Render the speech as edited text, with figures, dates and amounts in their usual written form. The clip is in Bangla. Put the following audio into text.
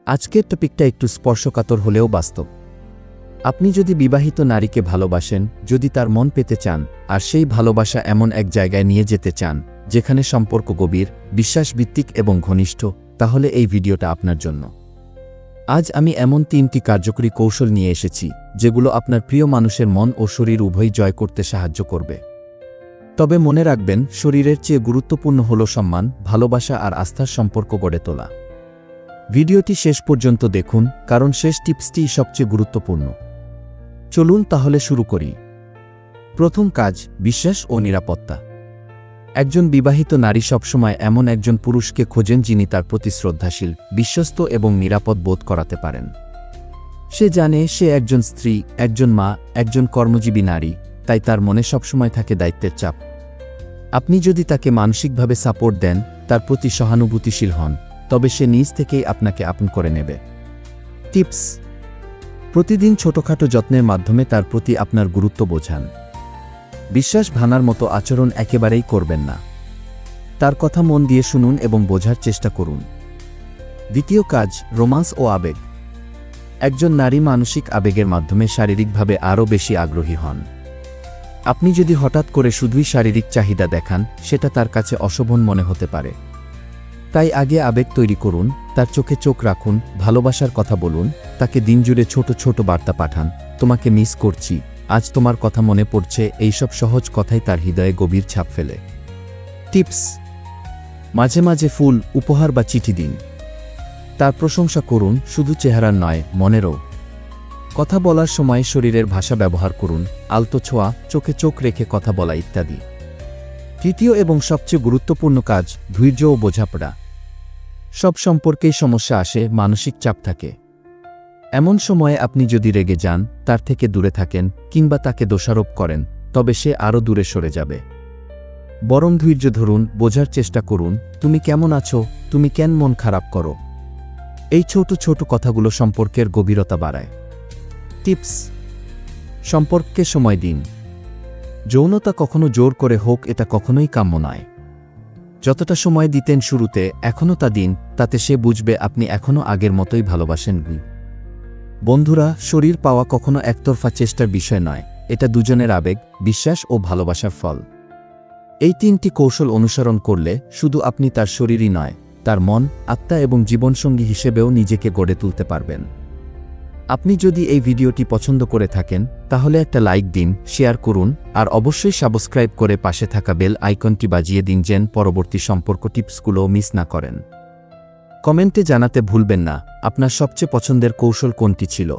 আজকের টপিকটা একটু স্পর্শকাতর হলেও বাস্তব। আপনি যদি বিবাহিত নারীকে ভালোবাসেন, যদি তার মন পেতে চান, আর সেই ভালোবাসা এমন এক জায়গায় নিয়ে যেতে চান যেখানে সম্পর্ক গভীর, বিশ্বাসভিত্তিক এবং ঘনিষ্ঠ, তাহলে এই ভিডিওটা আপনার জন্য। আজ আমি এমন 3টি কার্যকরী কৌশল নিয়ে এসেছি যেগুলো আপনার প্রিয় মানুষের মন ও শরীর উভয়ই জয় করতে সাহায্য করবে। তবে মনে রাখবেন, শরীরের চেয়ে গুরুত্বপূর্ণ হল সম্মান, ভালোবাসা আর আস্থার সম্পর্ক গড়ে তোলা। ভিডিওটি শেষ পর্যন্ত দেখুন, কারণ শেষ টিপসটিই সবচেয়ে গুরুত্বপূর্ণ। চলুন তাহলে শুরু করি। প্রথম কাজ, বিশ্বাস ও নিরাপত্তা। একজন বিবাহিত নারী সবসময় এমন একজন পুরুষকে খোঁজেন যিনি তার প্রতি শ্রদ্ধাশীল, বিশ্বস্ত এবং নিরাপদ বোধ করাতে পারেন। সে জানে সে একজন স্ত্রী, একজন মা, একজন কর্মজীবী নারী, তাই তার মনে সবসময় থাকে দায়িত্বের চাপ। আপনি যদি তাকে মানসিকভাবে সাপোর্ট দেন, তার প্রতি সহানুভূতিশীল হন, তবে সে নিজ থেকেই আপনাকে আপন করে নেবে। টিপস: প্রতিদিন ছোটখাটো যত্নের মাধ্যমে তার প্রতি আপনার গুরুত্ব বোঝান। বিশ্বাস ভাঙার মতো আচরণ একেবারেই করবেন না। তার কথা মন দিয়ে শুনুন এবং বোঝার চেষ্টা করুন। দ্বিতীয় কাজ, রোমান্স ও আবেগ। একজন নারী মানসিক আবেগের মাধ্যমে শারীরিকভাবে আরও বেশি আগ্রহী হন। আপনি যদি হঠাৎ করে শুধুই শারীরিক চাহিদা দেখান, সেটা তার কাছে অশোভন মনে হতে পারে। তাই আগে আবেগ তৈরি করুন, তার চোখে চোখ রাখুন, ভালোবাসার কথা বলুন, তাকে দিনজুড়ে ছোট ছোট বার্তা পাঠান। তোমাকে মিস করছি, আজ তোমার কথা মনে পড়ছে। এইসব সহজ কথাই তার হৃদয়ে গভীর ছাপ ফেলে। টিপস: মাঝে মাঝে ফুল, উপহার বা চিঠি দিন। তার প্রশংসা করুন, শুধু চেহারার নয়, মনেরও। কথা বলার সময় শরীরের ভাষা ব্যবহার করুন, আলতো ছোঁয়া, চোখে চোখ রেখে কথা বলা ইত্যাদি। তৃতীয় এবং সবচেয়ে গুরুত্বপূর্ণ কাজ, ধৈর্য ও বোঝাপড়া। সব সম্পর্কেই সমস্যা আসে, মানসিক চাপ থাকে। এমন সময়ে আপনি যদি রেগে যান, তার থেকে দূরে থাকেন, কিংবা তাকে দোষারোপ করেন, তবে সে আরও দূরে সরে যাবে। বরং ধৈর্য ধরুন, বোঝার চেষ্টা করুন, তুমি কেমন আছো, তুমি কেন মন খারাপ করো। এই ছোট ছোট কথাগুলো সম্পর্কের গভীরতা বাড়ায়। টিপস: সম্পর্ককে সময় দিন। যৌনতা কখনো জোর করে হোক, এটা কখনোই কাম্য নয়। যতটা সময় দিতেন শুরুতে, এখনও তা দিন, তাতে সে বুঝবে আপনি এখনও আগের মতোই ভালোবাসেন। বন্ধুরা, শরীর পাওয়া কখনো একতরফা চেষ্টার বিষয় নয়, এটা দুজনের আবেগ, বিশ্বাস ও ভালোবাসার ফল। এই 3টি কৌশল অনুসরণ করলে শুধু আপনি তার শরীরই নয়, তার মন, আত্মা এবং জীবনসঙ্গী হিসেবেও নিজেকে গড়ে তুলতে পারবেন। আপনি যদি এই ভিডিওটি পছন্দ করে থাকেন, তাহলে একটা লাইক দিন, শেয়ার করুন, আর অবশ্যই সাবস্ক্রাইব করে পাশে থাকা বেল আইকনটি বাজিয়ে দিন যেন পরবর্তী সম্পর্ক টিপসগুলো মিস না করেন। কমেন্টে জানাতে ভুলবেন না আপনার সবচেয়ে পছন্দের কৌশল কোনটি ছিল।